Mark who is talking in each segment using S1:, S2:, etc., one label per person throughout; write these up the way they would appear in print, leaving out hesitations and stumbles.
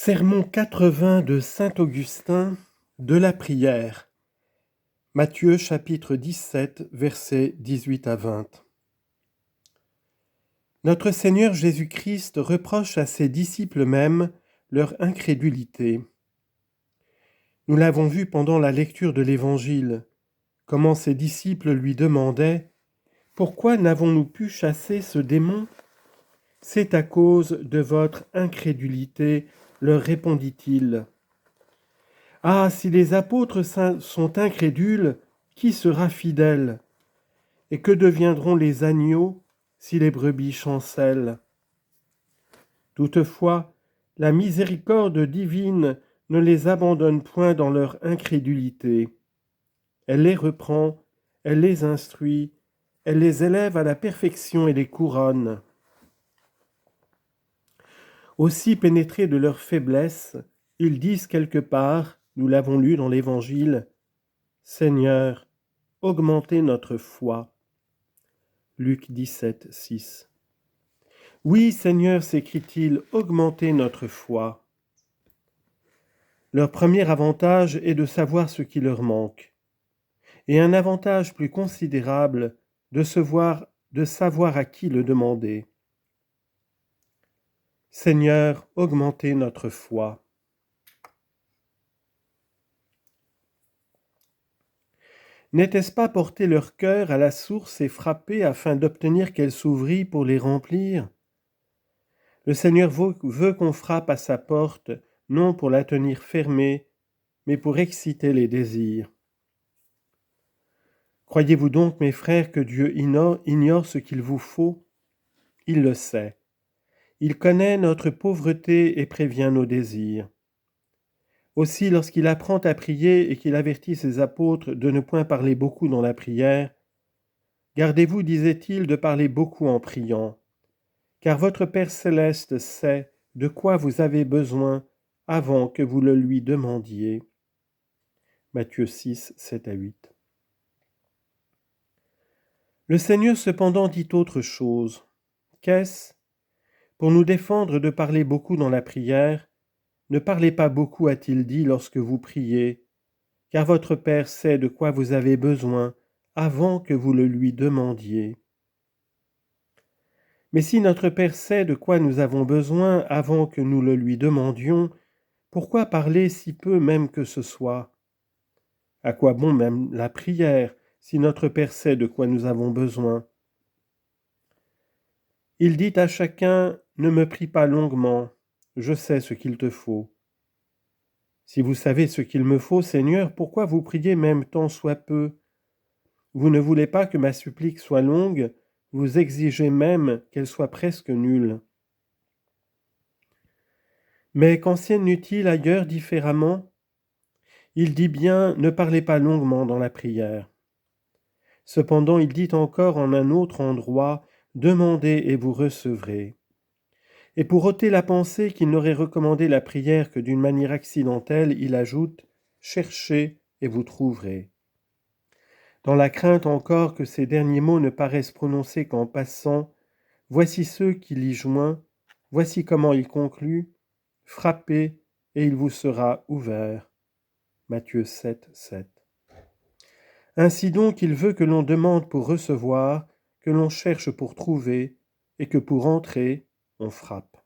S1: Sermon 80 de saint Augustin de la prière. Matthieu chapitre 17, versets 18 à 20. Notre Seigneur Jésus-Christ reproche à ses disciples mêmes leur incrédulité. Nous l'avons vu pendant la lecture de l'Évangile, comment ses disciples lui demandaient « Pourquoi n'avons-nous pu chasser ce démon ?» C'est à cause de votre incrédulité, leur répondit-il. Ah, si les apôtres sont incrédules, qui sera fidèle? Et que deviendront les agneaux si les brebis chancellent? Toutefois, la miséricorde divine ne les abandonne point dans leur incrédulité. Elle les reprend, elle les instruit, elle les élève à la perfection et les couronne. Aussi pénétrés de leur faiblesse, ils disent quelque part, nous l'avons lu dans l'Évangile, « Seigneur, augmentez notre foi. » Luc 17, 6. Oui, Seigneur, s'écrie-t-il, augmentez notre foi. Leur premier avantage est de savoir ce qui leur manque. Et un avantage plus considérable, de savoir à qui le demander. Seigneur, augmentez notre foi. N'était-ce pas porter leur cœur à la source et frapper afin d'obtenir qu'elle s'ouvrît pour les remplir? Le Seigneur veut qu'on frappe à sa porte, non pour la tenir fermée, mais pour exciter les désirs. Croyez-vous donc, mes frères, que Dieu ignore ce qu'il vous faut? Il le sait. Il connaît notre pauvreté et prévient nos désirs. Aussi, lorsqu'il apprend à prier et qu'il avertit ses apôtres de ne point parler beaucoup dans la prière, gardez-vous, disait-il, de parler beaucoup en priant, car votre Père céleste sait de quoi vous avez besoin avant que vous le lui demandiez. Matthieu 6, 7 à 8. Le Seigneur cependant dit autre chose. Qu'est-ce? Pour nous défendre de parler beaucoup dans la prière, ne parlez pas beaucoup, a-t-il dit, lorsque vous priez, car votre Père sait de quoi vous avez besoin avant que vous le lui demandiez. Mais si notre Père sait de quoi nous avons besoin avant que nous le lui demandions, pourquoi parler si peu même que ce soit? À quoi bon même la prière si notre Père sait de quoi nous avons besoin? Il dit à chacun, ne me prie pas longuement, je sais ce qu'il te faut. Si vous savez ce qu'il me faut, Seigneur, pourquoi vous priez même tant soit peu? Vous ne voulez pas que ma supplique soit longue, vous exigez même qu'elle soit presque nulle. Mais qu'enseigne-t-il ailleurs différemment? Il dit bien, ne parlez pas longuement dans la prière. Cependant, il dit encore en un autre endroit, demandez et vous recevrez. Et pour ôter la pensée qu'il n'aurait recommandé la prière que d'une manière accidentelle, il ajoute, cherchez et vous trouverez. Dans la crainte encore que ces derniers mots ne paraissent prononcés qu'en passant, voici ceux qu'il y joint, voici comment il conclut, frappez et il vous sera ouvert. Matthieu 7, 7. Ainsi donc, il veut que l'on demande pour recevoir, que l'on cherche pour trouver, et que pour entrer, on frappe.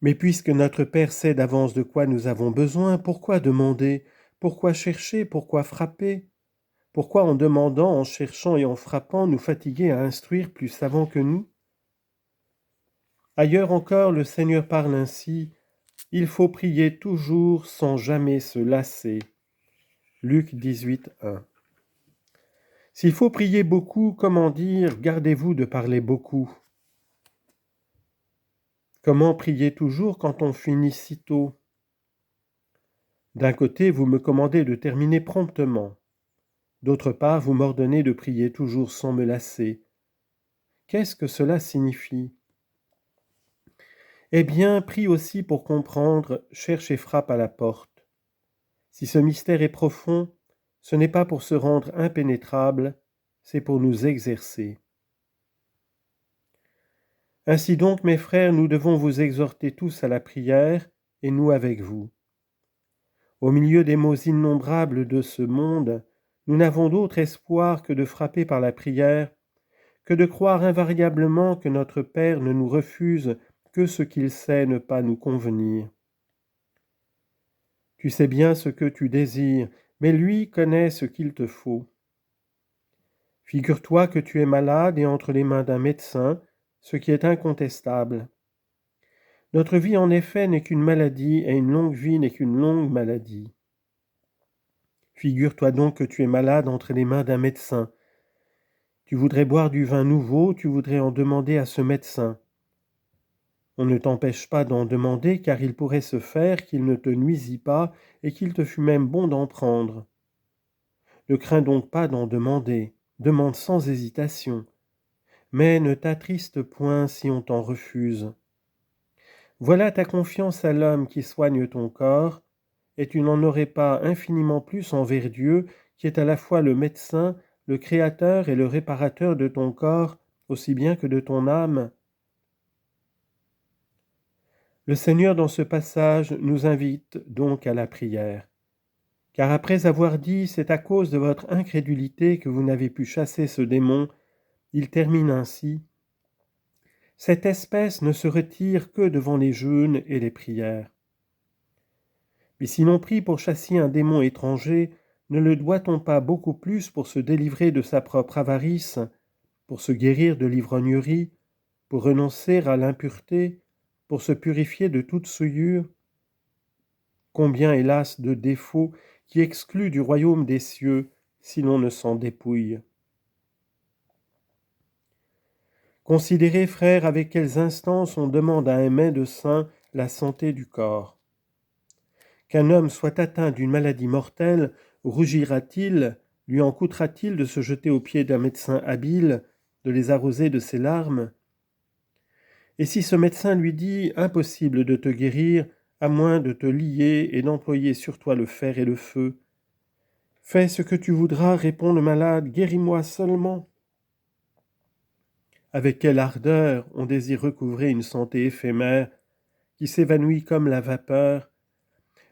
S1: Mais puisque notre Père sait d'avance de quoi nous avons besoin, pourquoi demander? Pourquoi chercher? Pourquoi frapper? Pourquoi en demandant, en cherchant et en frappant, nous fatiguer à instruire plus savants que nous? Ailleurs encore, le Seigneur parle ainsi, « Il faut prier toujours sans jamais se lasser. » Luc 18, 1. S'il faut prier beaucoup, comment dire « Gardez-vous de parler beaucoup » ? Comment prier toujours quand on finit si tôt? D'un côté, vous me commandez de terminer promptement. D'autre part, vous m'ordonnez de prier toujours sans me lasser. Qu'est-ce que cela signifie? Eh bien, prie aussi pour comprendre, cherche et frappe à la porte. Si ce mystère est profond, ce n'est pas pour se rendre impénétrable, c'est pour nous exercer. Ainsi donc, mes frères, nous devons vous exhorter tous à la prière, et nous avec vous. Au milieu des maux innombrables de ce monde, nous n'avons d'autre espoir que de frapper par la prière, que de croire invariablement que notre Père ne nous refuse que ce qu'il sait ne pas nous convenir. Tu sais bien ce que tu désires, mais lui connaît ce qu'il te faut. Figure-toi que tu es malade et entre les mains d'un médecin, ce qui est incontestable. Notre vie en effet n'est qu'une maladie, et une longue vie n'est qu'une longue maladie. Figure-toi donc que tu es malade entre les mains d'un médecin. Tu voudrais boire du vin nouveau, tu voudrais en demander à ce médecin. On ne t'empêche pas d'en demander, car il pourrait se faire qu'il ne te nuisit pas et qu'il te fût même bon d'en prendre. Ne crains donc pas d'en demander, demande sans hésitation, mais ne t'attriste point si on t'en refuse. Voilà ta confiance à l'homme qui soigne ton corps, et tu n'en aurais pas infiniment plus envers Dieu, qui est à la fois le médecin, le créateur et le réparateur de ton corps, aussi bien que de ton âme. Le Seigneur, dans ce passage, nous invite donc à la prière. Car après avoir dit « c'est à cause de votre incrédulité que vous n'avez pu chasser ce démon », il termine ainsi « Cette espèce ne se retire que devant les jeûnes et les prières. » Mais si l'on prie pour chasser un démon étranger, ne le doit-on pas beaucoup plus pour se délivrer de sa propre avarice, pour se guérir de l'ivrognerie, pour renoncer à l'impureté, pour se purifier de toute souillure? Combien, hélas, de défauts qui excluent du royaume des cieux si l'on ne s'en dépouille. Considérez, frères, avec quelles instances on demande à un médecin la santé du corps. Qu'un homme soit atteint d'une maladie mortelle, rougira-t-il, lui en coûtera-t-il de se jeter aux pieds d'un médecin habile, de les arroser de ses larmes? Et si ce médecin lui dit « impossible de te guérir, à moins de te lier et d'employer sur toi le fer et le feu », fais ce que tu voudras, répond le malade, guéris-moi seulement. Avec quelle ardeur on désire recouvrer une santé éphémère qui s'évanouit comme la vapeur,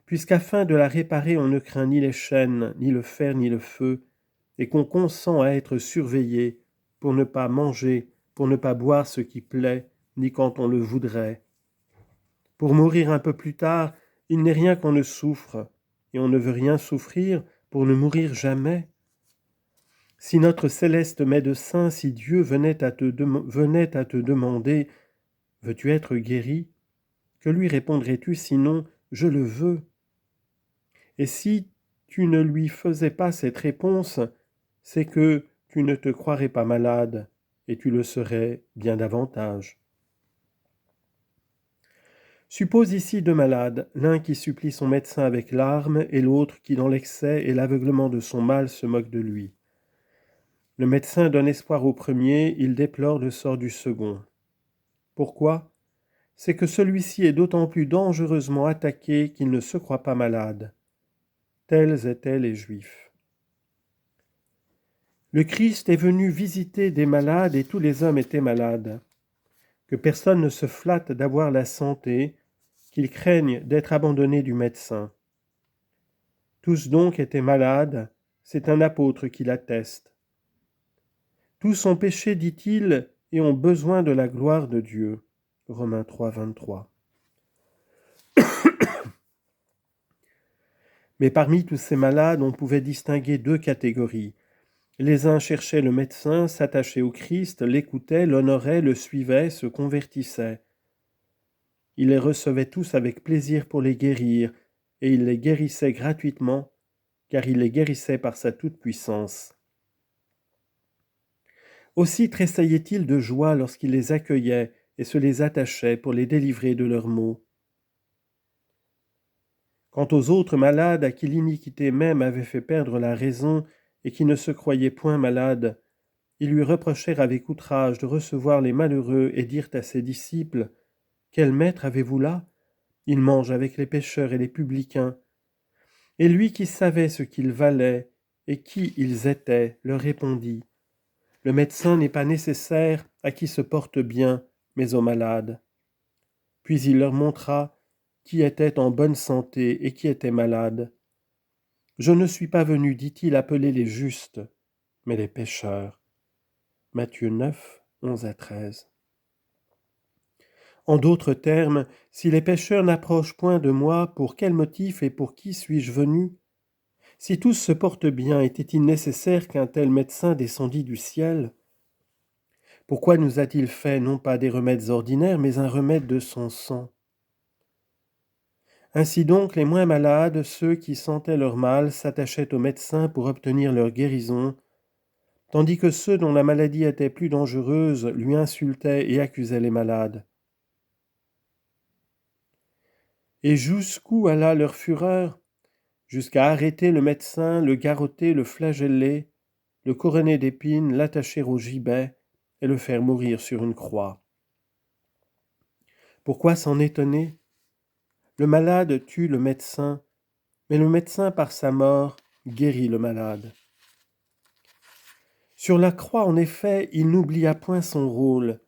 S1: puisqu'afin de la réparer on ne craint ni les chaînes, ni le fer, ni le feu, et qu'on consent à être surveillé pour ne pas manger, pour ne pas boire ce qui plaît, ni quand on le voudrait. Pour mourir un peu plus tard, il n'est rien qu'on ne souffre, et on ne veut rien souffrir pour ne mourir jamais. Si notre céleste médecin, si Dieu venait à te demander « Veux-tu être guéri ?» que lui répondrais-tu sinon « Je le veux » ? Et si tu ne lui faisais pas cette réponse, c'est que tu ne te croirais pas malade, et tu le serais bien davantage. Suppose ici deux malades, l'un qui supplie son médecin avec larmes, et l'autre qui, dans l'excès et l'aveuglement de son mal, se moque de lui. Le médecin donne espoir au premier, il déplore le sort du second. Pourquoi ? C'est que celui-ci est d'autant plus dangereusement attaqué qu'il ne se croit pas malade. Tels étaient les Juifs. Le Christ est venu visiter des malades et tous les hommes étaient malades. Que personne ne se flatte d'avoir la santé, qu'il craigne d'être abandonné du médecin. Tous donc étaient malades, c'est un apôtre qui l'atteste. Tous ont péché, dit-il, et ont besoin de la gloire de Dieu. Romains 3, 23. Mais parmi tous ces malades, on pouvait distinguer deux catégories. Les uns cherchaient le médecin, s'attachaient au Christ, l'écoutaient, l'honoraient, le suivaient, se convertissaient. Il les recevait tous avec plaisir pour les guérir, et il les guérissait gratuitement, car il les guérissait par sa toute-puissance. Aussi tressaillait-il de joie lorsqu'il les accueillait et se les attachait pour les délivrer de leurs maux. Quant aux autres malades à qui l'iniquité même avait fait perdre la raison et qui ne se croyaient point malades, ils lui reprochèrent avec outrage de recevoir les malheureux et dirent à ses disciples « Quel maître avez-vous là ? Il mange avec les pécheurs et les publicains. » Et lui qui savait ce qu'ils valaient et qui ils étaient, leur répondit « Le médecin n'est pas nécessaire à qui se porte bien, mais aux malades. Puis il leur montra qui était en bonne santé et qui était malade. Je ne suis pas venu, dit-il, appeler les justes, mais les pécheurs. Matthieu 9, 11 à 13. En d'autres termes, si les pécheurs n'approchent point de moi, pour quel motif et pour qui suis-je venu? Si tous se portent bien, était-il nécessaire qu'un tel médecin descendît du ciel? Pourquoi nous a-t-il fait non pas des remèdes ordinaires, mais un remède de son sang? Ainsi donc, les moins malades, ceux qui sentaient leur mal, s'attachaient au médecin pour obtenir leur guérison, tandis que ceux dont la maladie était plus dangereuse lui insultaient et accusaient les malades. Et jusqu'où alla leur fureur? Jusqu'à arrêter le médecin, le garrotter, le flageller, le couronner d'épines, l'attacher au gibet et le faire mourir sur une croix. Pourquoi s'en étonner? Le malade tue le médecin, mais le médecin par sa mort guérit le malade. Sur la croix, en effet, il n'oublia point son rôle,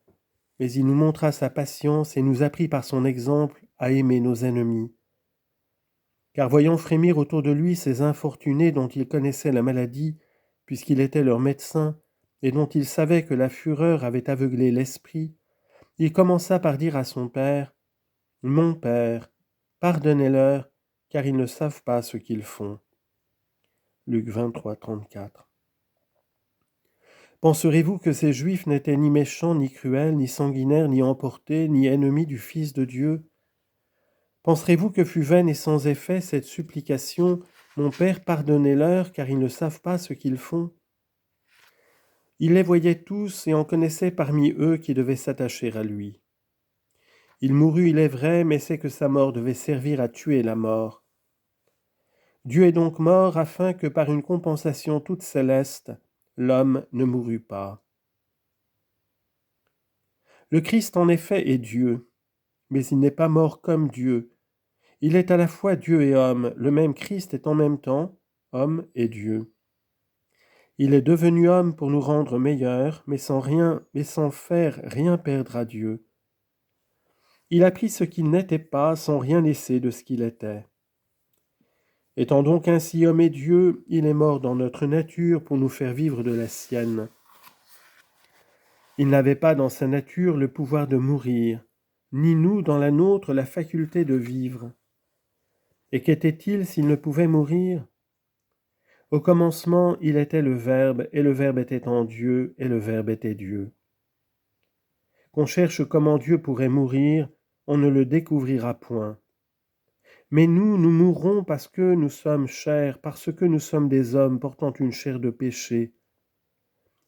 S1: mais il nous montra sa patience et nous apprit par son exemple à aimer nos ennemis. Car voyant frémir autour de lui ces infortunés dont il connaissait la maladie, puisqu'il était leur médecin, et dont il savait que la fureur avait aveuglé l'esprit, il commença par dire à son Père, « Mon Père, pardonnez-leur, car ils ne savent pas ce qu'ils font. » Luc 23, 34. Penserez-vous que ces Juifs n'étaient ni méchants, ni cruels, ni sanguinaires, ni emportés, ni ennemis du Fils de Dieu? Penserez-vous que fut vaine et sans effet cette supplication « Mon Père, pardonnez-leur, car ils ne savent pas ce qu'ils font » Il les voyait tous et en connaissait parmi eux qui devaient s'attacher à lui. Il mourut, il est vrai, mais c'est que sa mort devait servir à tuer la mort. Dieu est donc mort afin que par une compensation toute céleste, l'homme ne mourût pas. Le Christ en effet est Dieu, mais il n'est pas mort comme Dieu. Il est à la fois Dieu et homme, le même Christ est en même temps homme et Dieu. Il est devenu homme pour nous rendre meilleurs, mais sans faire rien perdre à Dieu. Il a pris ce qu'il n'était pas sans rien laisser de ce qu'il était. Étant donc ainsi homme et Dieu, il est mort dans notre nature pour nous faire vivre de la sienne. Il n'avait pas dans sa nature le pouvoir de mourir, ni nous dans la nôtre la faculté de vivre. Et qu'était-il s'il ne pouvait mourir? Au commencement, il était le Verbe, et le Verbe était en Dieu, et le Verbe était Dieu. Qu'on cherche comment Dieu pourrait mourir, on ne le découvrira point. Mais nous mourrons parce que nous sommes chairs, parce que nous sommes des hommes portant une chair de péché.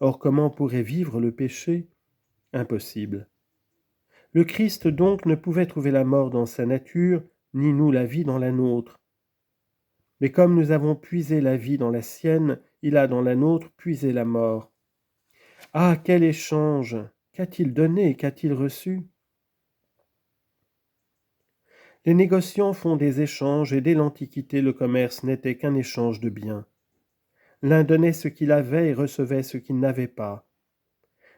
S1: Or, comment pourrait vivre le péché? Impossible. Le Christ donc ne pouvait trouver la mort dans sa nature, ni nous la vie dans la nôtre. Mais comme nous avons puisé la vie dans la sienne, il a dans la nôtre puisé la mort. Ah, quel échange! Qu'a-t-il donné et qu'a-t-il reçu? Les négociants font des échanges et dès l'Antiquité le commerce n'était qu'un échange de biens. L'un donnait ce qu'il avait et recevait ce qu'il n'avait pas.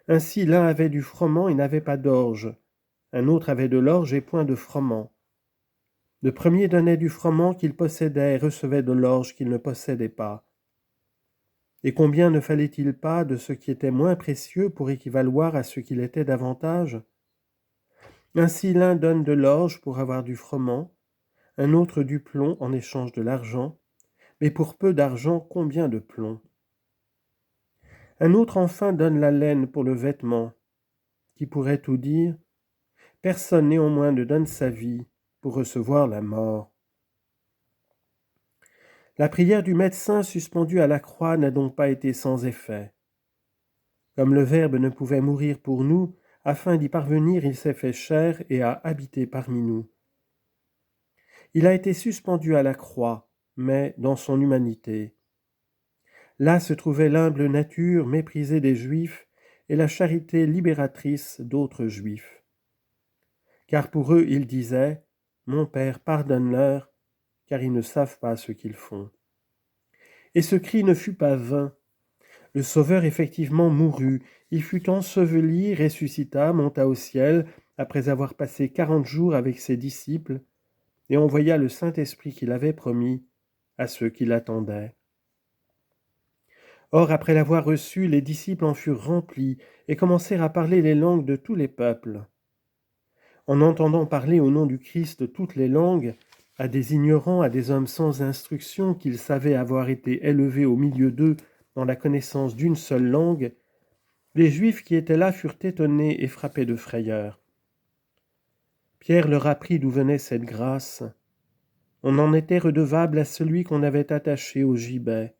S1: Ainsi l'un avait du froment et n'avait pas d'orge, un autre avait de l'orge et point de froment. Le premier donnait du froment qu'il possédait et recevait de l'orge qu'il ne possédait pas. Et combien ne fallait-il pas de ce qui était moins précieux pour équivaloir à ce qu'il était davantage? Ainsi l'un donne de l'orge pour avoir du froment, un autre du plomb en échange de l'argent, mais pour peu d'argent combien de plomb? Un autre enfin donne la laine pour le vêtement, qui pourrait tout dire, personne néanmoins ne donne sa vie pour recevoir la mort. La prière du médecin suspendu à la croix n'a donc pas été sans effet. Comme le Verbe ne pouvait mourir pour nous, afin d'y parvenir, il s'est fait chair et a habité parmi nous. Il a été suspendu à la croix, mais dans son humanité. Là se trouvait l'humble nature méprisée des Juifs et la charité libératrice d'autres Juifs. Car pour eux, il disait « Mon Père, pardonne-leur, car ils ne savent pas ce qu'ils font. » Et ce cri ne fut pas vain. Le Sauveur effectivement mourut, il fut enseveli, ressuscita, monta au ciel, après avoir passé 40 jours avec ses disciples, et envoya le Saint-Esprit qu'il avait promis à ceux qui l'attendaient. Or, après l'avoir reçu, les disciples en furent remplis et commencèrent à parler les langues de tous les peuples. En entendant parler au nom du Christ toutes les langues, à des ignorants, à des hommes sans instruction, qu'ils savaient avoir été élevés au milieu d'eux dans la connaissance d'une seule langue, les Juifs qui étaient là furent étonnés et frappés de frayeur. Pierre leur apprit d'où venait cette grâce. On en était redevable à celui qu'on avait attaché au gibet.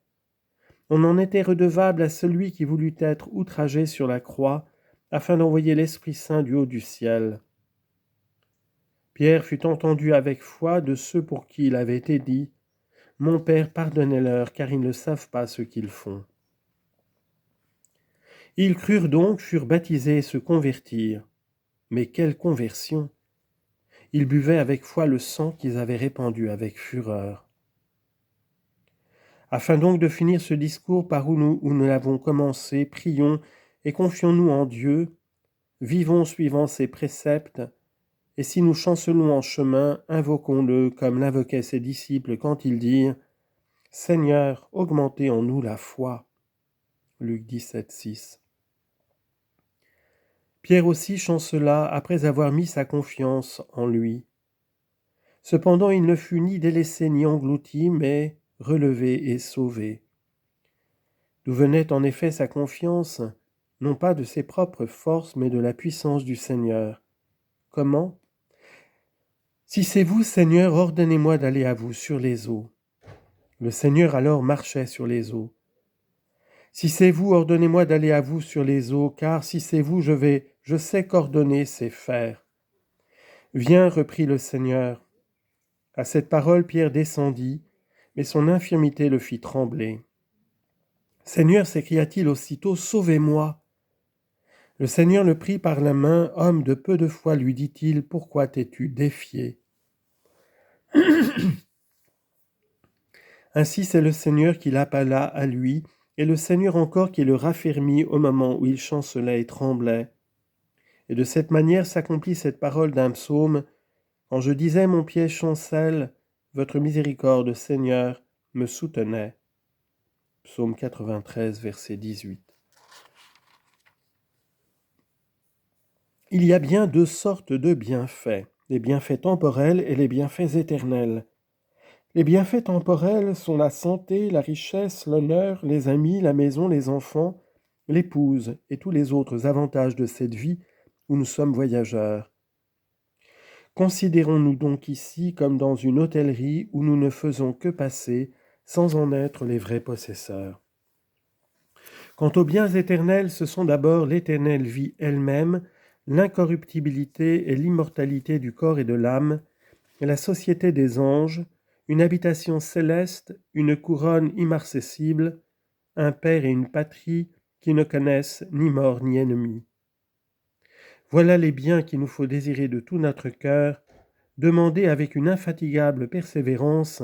S1: On en était redevable à celui qui voulut être outragé sur la croix, afin d'envoyer l'Esprit Saint du haut du ciel. Pierre fut entendu avec foi de ceux pour qui il avait été dit « Mon Père, pardonnez-leur, car ils ne savent pas ce qu'ils font. » Ils crurent donc, furent baptisés et se convertirent. Mais quelle conversion! Ils buvaient avec foi le sang qu'ils avaient répandu avec fureur. Afin donc de finir ce discours par où nous l'avons commencé, prions et confions-nous en Dieu, vivons suivant ses préceptes, et si nous chancelons en chemin, invoquons-le comme l'invoquaient ses disciples quand ils dirent « Seigneur, augmentez en nous la foi ». Luc 17, 6. Pierre aussi chancela après avoir mis sa confiance en lui. Cependant il ne fut ni délaissé ni englouti, mais relevé et sauvé. D'où venait en effet sa confiance, non pas de ses propres forces, mais de la puissance du Seigneur. Comment ? Si c'est vous, Seigneur, ordonnez-moi d'aller à vous sur les eaux. Le Seigneur alors marchait sur les eaux. Si c'est vous, ordonnez-moi d'aller à vous sur les eaux, car si c'est vous, je sais qu'ordonner, c'est faire. Viens, reprit le Seigneur. À cette parole, Pierre descendit, mais son infirmité le fit trembler. Seigneur, s'écria-t-il aussitôt, sauvez-moi. Le Seigneur le prit par la main, homme de peu de foi, lui dit-il, pourquoi t'es-tu défié? Ainsi c'est le Seigneur qui l'appela à lui, et le Seigneur encore qui le raffermit au moment où il chancelait et tremblait. Et de cette manière s'accomplit cette parole d'un psaume, quand je disais mon pied chancelle, votre miséricorde, Seigneur, me soutenait. Psaume 93, verset 18. Il y a bien deux sortes de bienfaits, les bienfaits temporels et les bienfaits éternels. Les bienfaits temporels sont la santé, la richesse, l'honneur, les amis, la maison, les enfants, l'épouse et tous les autres avantages de cette vie où nous sommes voyageurs. Considérons-nous donc ici comme dans une hôtellerie où nous ne faisons que passer sans en être les vrais possesseurs. Quant aux biens éternels, ce sont d'abord l'éternelle vie elle-même, l'incorruptibilité et l'immortalité du corps et de l'âme, la société des anges, une habitation céleste, une couronne immarcessible, un père et une patrie qui ne connaissent ni mort ni ennemi. Voilà les biens qu'il nous faut désirer de tout notre cœur, demander avec une infatigable persévérance,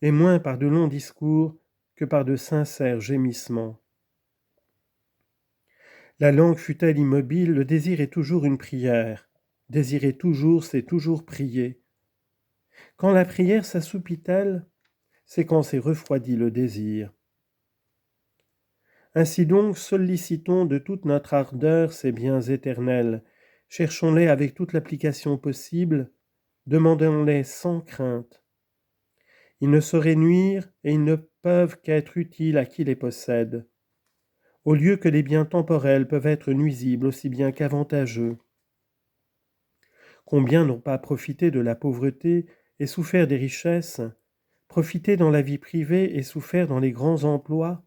S1: et moins par de longs discours que par de sincères gémissements. La langue fût-elle immobile, le désir est toujours une prière. Désirer toujours, c'est toujours prier. Quand la prière s'assoupit-elle, c'est quand s'est refroidi le désir. Ainsi donc, sollicitons de toute notre ardeur ces biens éternels, cherchons-les avec toute l'application possible, demandons-les sans crainte. Ils ne sauraient nuire et ils ne peuvent qu'être utiles à qui les possède, au lieu que les biens temporels peuvent être nuisibles aussi bien qu'avantageux. Combien n'ont pas profité de la pauvreté et souffert des richesses, profité dans la vie privée et souffert dans les grands emplois?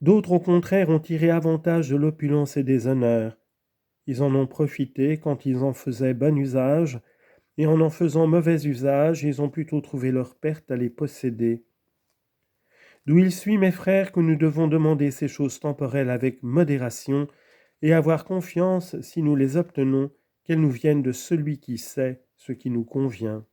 S1: D'autres, au contraire, ont tiré avantage de l'opulence et des honneurs. Ils en ont profité quand ils en faisaient bon usage, et en faisant mauvais usage, ils ont plutôt trouvé leur perte à les posséder. D'où il suit, mes frères, que nous devons demander ces choses temporelles avec modération et avoir confiance, si nous les obtenons, qu'elles nous viennent de celui qui sait ce qui nous convient.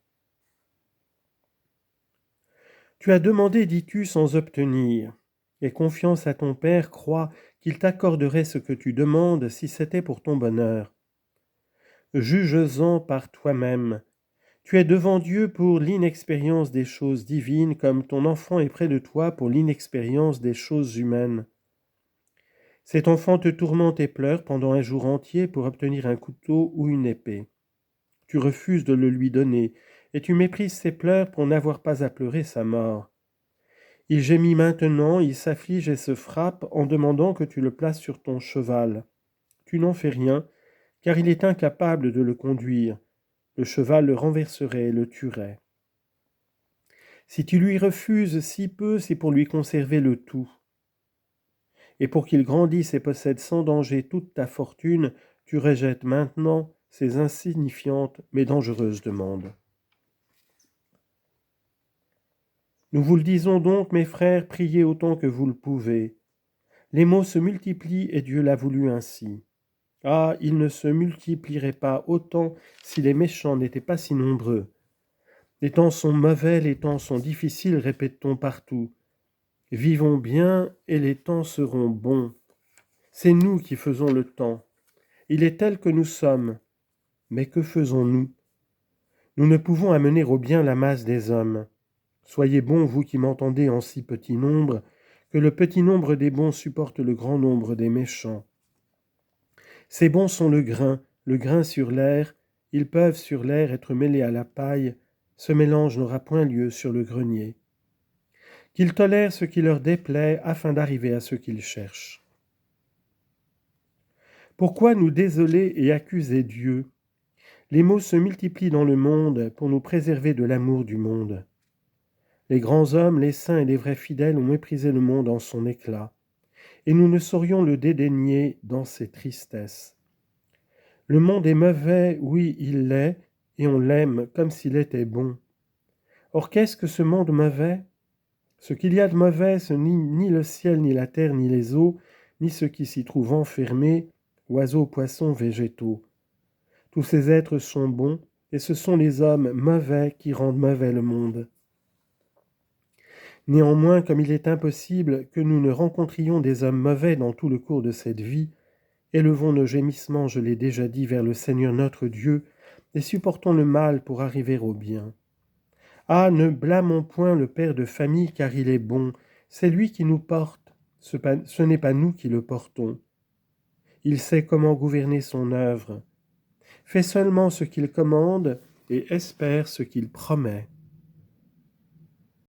S1: Tu as demandé, dis-tu, sans obtenir, Aie confiance à ton Père, crois qu'il t'accorderait ce que tu demandes si c'était pour ton bonheur. Juge-en par toi-même. Tu es devant Dieu pour l'inexpérience des choses divines, comme ton enfant est près de toi pour l'inexpérience des choses humaines. Cet enfant te tourmente et pleure pendant un jour entier pour obtenir un couteau ou une épée. Tu refuses de le lui donner, et tu méprises ses pleurs pour n'avoir pas à pleurer sa mort. Il gémit maintenant, il s'afflige et se frappe en demandant que tu le places sur ton cheval. Tu n'en fais rien, car il est incapable de le conduire. Le cheval le renverserait et le tuerait. Si tu lui refuses si peu, c'est pour lui conserver le tout. Et pour qu'il grandisse et possède sans danger toute ta fortune, tu rejettes maintenant ces insignifiantes mais dangereuses demandes. Nous vous le disons donc, mes frères, priez autant que vous le pouvez. Les maux se multiplient et Dieu l'a voulu ainsi. Ah, ils ne se multiplieraient pas autant si les méchants n'étaient pas si nombreux. Les temps sont mauvais, les temps sont difficiles, répète-t-on partout. Vivons bien et les temps seront bons. C'est nous qui faisons le temps. Il est tel que nous sommes. Mais que faisons-nous? Nous ne pouvons amener au bien la masse des hommes. Soyez bons, vous qui m'entendez en si petit nombre, que le petit nombre des bons supporte le grand nombre des méchants. Ces bons sont le grain sur l'air, ils peuvent sur l'air être mêlés à la paille, ce mélange n'aura point lieu sur le grenier. Qu'ils tolèrent ce qui leur déplaît afin d'arriver à ce qu'ils cherchent. Pourquoi nous désoler et accuser Dieu? Les maux se multiplient dans le monde pour nous préserver de l'amour du monde. Les grands hommes, les saints et les vrais fidèles ont méprisé le monde en son éclat, et nous ne saurions le dédaigner dans ses tristesses. Le monde est mauvais, oui, il l'est, et on l'aime comme s'il était bon. Or, qu'est-ce que ce monde mauvais? Ce qu'il y a de mauvais, ce n'est ni le ciel, ni la terre, ni les eaux, ni ce qui s'y trouve enfermé, oiseaux, poissons, végétaux. Tous ces êtres sont bons, et ce sont les hommes mauvais qui rendent mauvais le monde. Néanmoins, comme il est impossible que nous ne rencontrions des hommes mauvais dans tout le cours de cette vie, élevons nos gémissements, je l'ai déjà dit, vers le Seigneur notre Dieu, et supportons le mal pour arriver au bien. Ah, ne blâmons point le père de famille, car il est bon, c'est lui qui nous porte, ce n'est pas nous qui le portons. Il sait comment gouverner son œuvre. Fais seulement ce qu'il commande et espère ce qu'il promet.